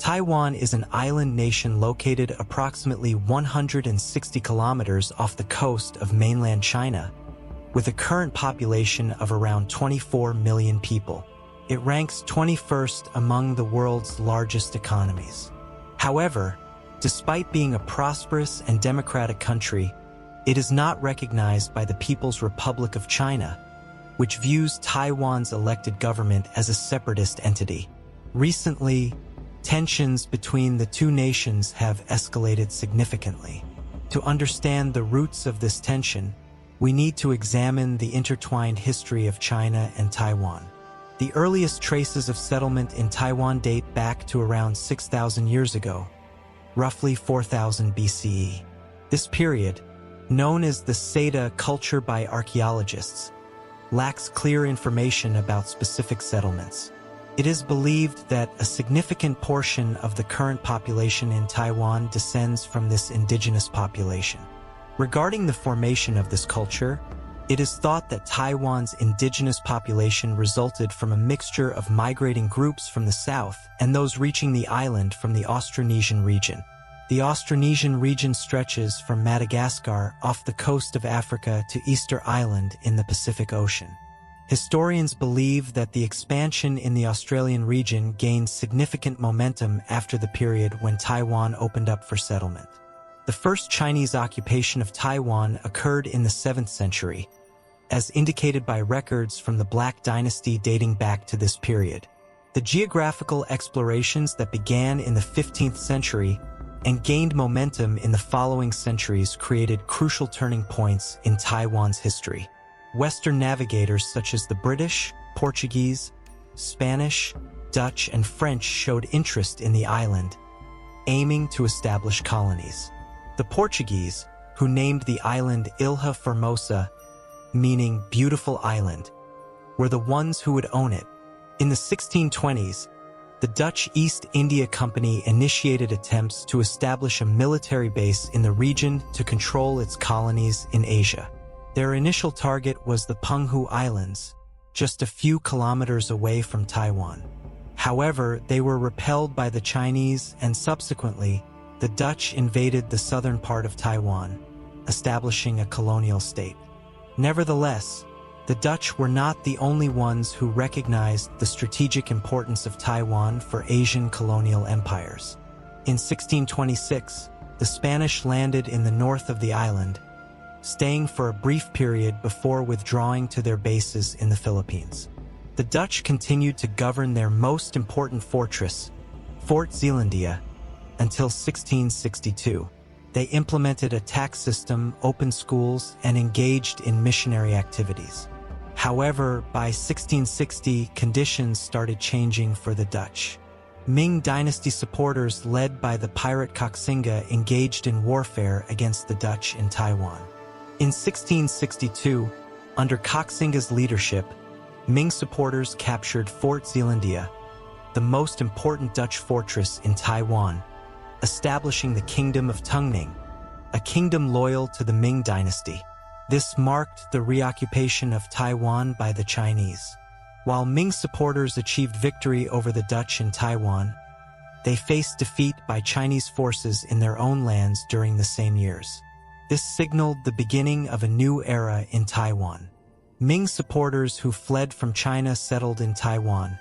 Taiwan is an island nation located approximately 160 kilometers off the coast of mainland China, with a current population of around 24 million people. It ranks 21st among the world's largest economies. However, despite being a prosperous and democratic country, it is not recognized by the People's Republic of China, which views Taiwan's elected government as a separatist entity. Recently, tensions between the two nations have escalated significantly. To understand the roots of this tension, we need to examine the intertwined history of China and Taiwan. The earliest traces of settlement in Taiwan date back to around 6,000 years ago, roughly 4000 BCE. This period, known as the Seda culture by archaeologists, lacks clear information about specific settlements. It is believed that a significant portion of the current population in Taiwan descends from this indigenous population. Regarding the formation of this culture, it is thought that Taiwan's indigenous population resulted from a mixture of migrating groups from the south and those reaching the island from the Austronesian region. The Austronesian region stretches from Madagascar off the coast of Africa to Easter Island in the Pacific Ocean. Historians believe that the expansion in the Australian region gained significant momentum after the period when Taiwan opened up for settlement. The first Chinese occupation of Taiwan occurred in the 7th century, as indicated by records from the Black Dynasty dating back to this period. The geographical explorations that began in the 15th century and gained momentum in the following centuries created crucial turning points in Taiwan's history. Western navigators such as the British, Portuguese, Spanish, Dutch, and French showed interest in the island, aiming to establish colonies. The Portuguese, who named the island Ilha Formosa, meaning beautiful island, were the ones who would own it. In the 1620s, the Dutch East India Company initiated attempts to establish a military base in the region to control its colonies in Asia. Their initial target was the Penghu Islands, just a few kilometers away from Taiwan. However, they were repelled by the Chinese, and subsequently, the Dutch invaded the southern part of Taiwan, establishing a colonial state. Nevertheless, the Dutch were not the only ones who recognized the strategic importance of Taiwan for Asian colonial empires. In 1626, the Spanish landed in the north of the island, staying for a brief period before withdrawing to their bases in the Philippines. The Dutch continued to govern their most important fortress, Fort Zeelandia, until 1662. They implemented a tax system, opened schools, and engaged in missionary activities. However, by 1660, conditions started changing for the Dutch. Ming Dynasty supporters led by the pirate Koxinga engaged in warfare against the Dutch in Taiwan. In 1662, under Koxinga's leadership, Ming supporters captured Fort Zeelandia, the most important Dutch fortress in Taiwan, establishing the Kingdom of Tungning, a kingdom loyal to the Ming Dynasty. This marked the reoccupation of Taiwan by the Chinese. While Ming supporters achieved victory over the Dutch in Taiwan, they faced defeat by Chinese forces in their own lands during the same years. This signaled the beginning of a new era in Taiwan. Ming supporters who fled from China settled in Taiwan,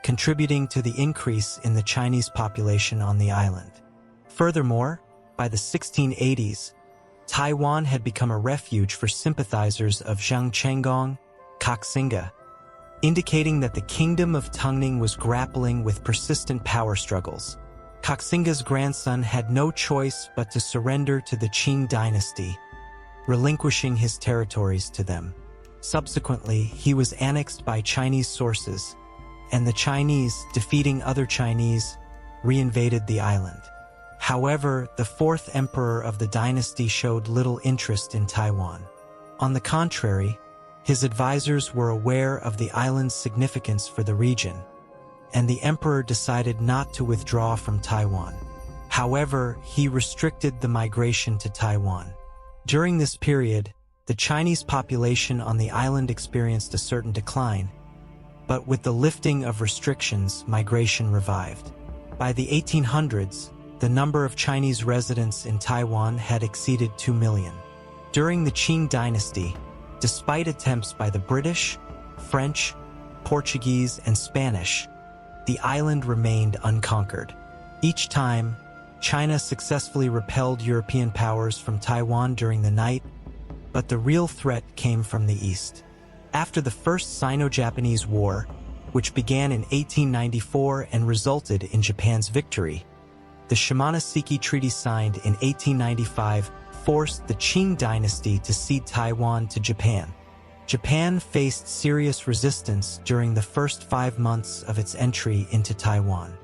contributing to the increase in the Chinese population on the island. Furthermore, by the 1680s, Taiwan had become a refuge for sympathizers of Zhang Chenggong, Koxinga, indicating that the Kingdom of Tungning was grappling with persistent power struggles. Koxinga's grandson had no choice but to surrender to the Qing dynasty, relinquishing his territories to them. Subsequently, he was annexed by Chinese sources, and the Chinese, defeating other Chinese, reinvaded the island. However, the fourth emperor of the dynasty showed little interest in Taiwan. On the contrary, his advisors were aware of the island's significance for the region, and the emperor decided not to withdraw from Taiwan. However, he restricted the migration to Taiwan. During this period, the Chinese population on the island experienced a certain decline, but with the lifting of restrictions, migration revived. By the 1800s, the number of Chinese residents in Taiwan had exceeded 2 million. During the Qing dynasty, despite attempts by the British, French, Portuguese, and Spanish, the island remained unconquered. Each time, China successfully repelled European powers from Taiwan during the night, but the real threat came from the east. After the First Sino-Japanese War, which began in 1894 and resulted in Japan's victory, the Shimonoseki Treaty signed in 1895 forced the Qing dynasty to cede Taiwan to Japan. Japan faced serious resistance during the first 5 months of its entry into Taiwan.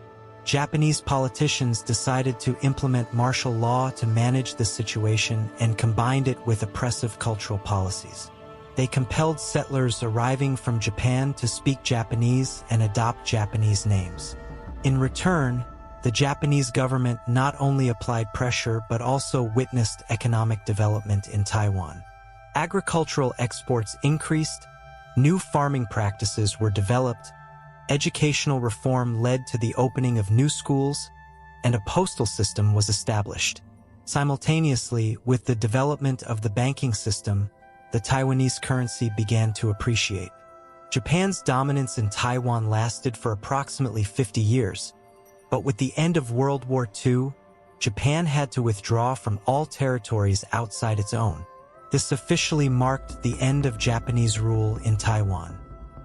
Japanese politicians decided to implement martial law to manage the situation and combined it with oppressive cultural policies. They compelled settlers arriving from Japan to speak Japanese and adopt Japanese names. In return, the Japanese government not only applied pressure but also witnessed economic development in Taiwan. Agricultural exports increased, new farming practices were developed, educational reform led to the opening of new schools, and a postal system was established. Simultaneously with the development of the banking system, the Taiwanese currency began to appreciate. Japan's dominance in Taiwan lasted for approximately 50 years, but with the end of World War II, Japan had to withdraw from all territories outside its own. This officially marked the end of Japanese rule in Taiwan.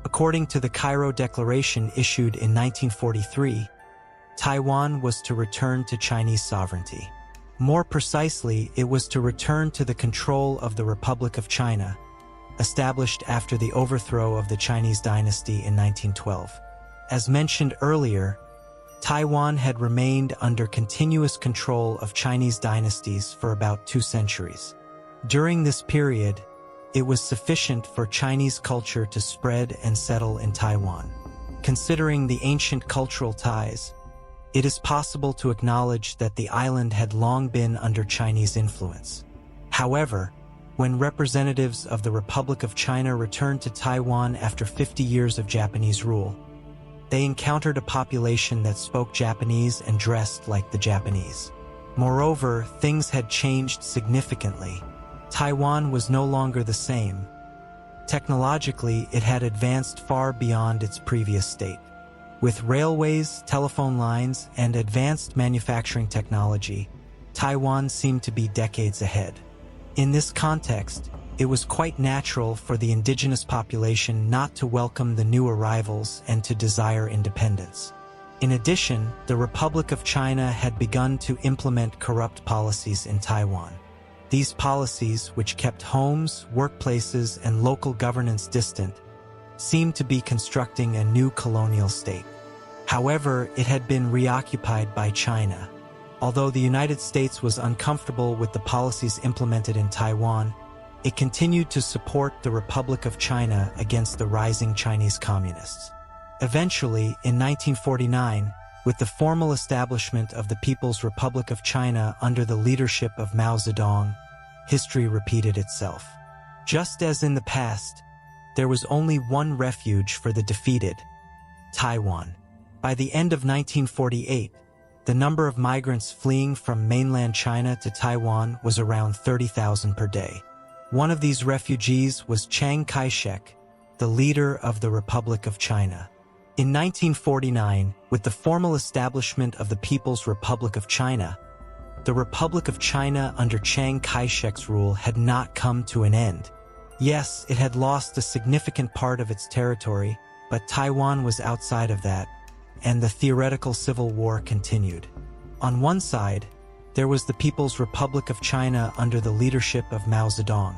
According to the Cairo Declaration issued in 1943, Taiwan was to return to Chinese sovereignty. More precisely, it was to return to the control of the Republic of China, established after the overthrow of the Chinese dynasty in 1912. As mentioned earlier, Taiwan had remained under continuous control of Chinese dynasties for about 2 centuries. During this period, it was sufficient for Chinese culture to spread and settle in Taiwan. Considering the ancient cultural ties, it is possible to acknowledge that the island had long been under Chinese influence. However, when representatives of the Republic of China returned to Taiwan after 50 years of Japanese rule, they encountered a population that spoke Japanese and dressed like the Japanese. Moreover, things had changed significantly. Taiwan was no longer the same. Technologically, it had advanced far beyond its previous state. With railways, telephone lines, and advanced manufacturing technology, Taiwan seemed to be decades ahead. In this context, it was quite natural for the indigenous population not to welcome the new arrivals and to desire independence. In addition, the Republic of China had begun to implement corrupt policies in Taiwan. These policies, which kept homes, workplaces, and local governance distant, seemed to be constructing a new colonial state. However, it had been reoccupied by China. Although the United States was uncomfortable with the policies implemented in Taiwan, it continued to support the Republic of China against the rising Chinese communists. Eventually, in 1949, with the formal establishment of the People's Republic of China under the leadership of Mao Zedong, history repeated itself. Just as in the past, there was only one refuge for the defeated: Taiwan. By the end of 1948, the number of migrants fleeing from mainland China to Taiwan was around 30,000 per day. One of these refugees was Chiang Kai-shek, the leader of the Republic of China. In 1949, with the formal establishment of the People's Republic of China, the Republic of China under Chiang Kai-shek's rule had not come to an end. Yes, it had lost a significant part of its territory, but Taiwan was outside of that, and the theoretical civil war continued. On one side, there was the People's Republic of China under the leadership of Mao Zedong.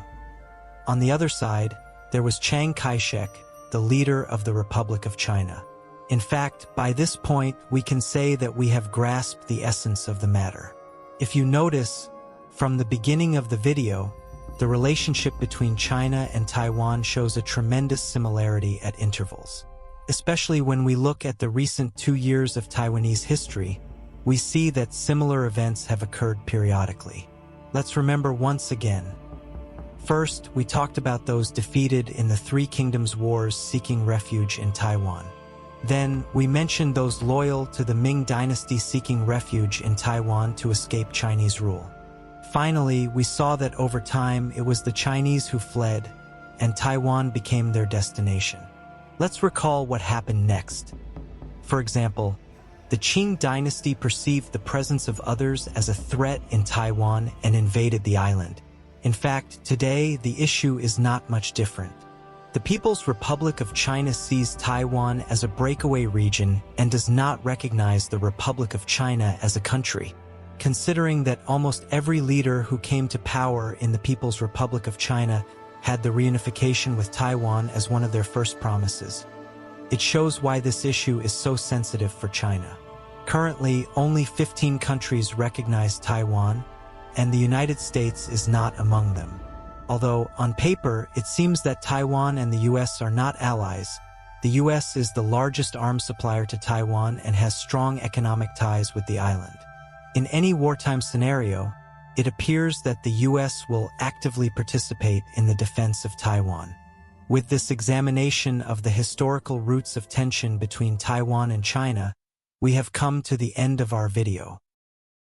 On the other side, there was Chiang Kai-shek, the leader of the Republic of China. In fact, by this point, we can say that we have grasped the essence of the matter. If you notice, from the beginning of the video, the relationship between China and Taiwan shows a tremendous similarity at intervals. Especially when we look at the recent 2 years of Taiwanese history, we see that similar events have occurred periodically. Let's remember once again. First, we talked about those defeated in the Three Kingdoms Wars seeking refuge in Taiwan. Then, we mentioned those loyal to the Ming dynasty seeking refuge in Taiwan to escape Chinese rule. Finally, we saw that over time it was the Chinese who fled, and Taiwan became their destination. Let's recall what happened next. For example, the Qing dynasty perceived the presence of others as a threat in Taiwan and invaded the island. In fact, today the issue is not much different. The People's Republic of China sees Taiwan as a breakaway region and does not recognize the Republic of China as a country. Considering that almost every leader who came to power in the People's Republic of China had the reunification with Taiwan as one of their first promises, it shows why this issue is so sensitive for China. Currently, only 15 countries recognize Taiwan, and the United States is not among them. Although, on paper, it seems that Taiwan and the US are not allies, the US is the largest arms supplier to Taiwan and has strong economic ties with the island. In any wartime scenario, it appears that the US will actively participate in the defense of Taiwan. With this examination of the historical roots of tension between Taiwan and China, we have come to the end of our video.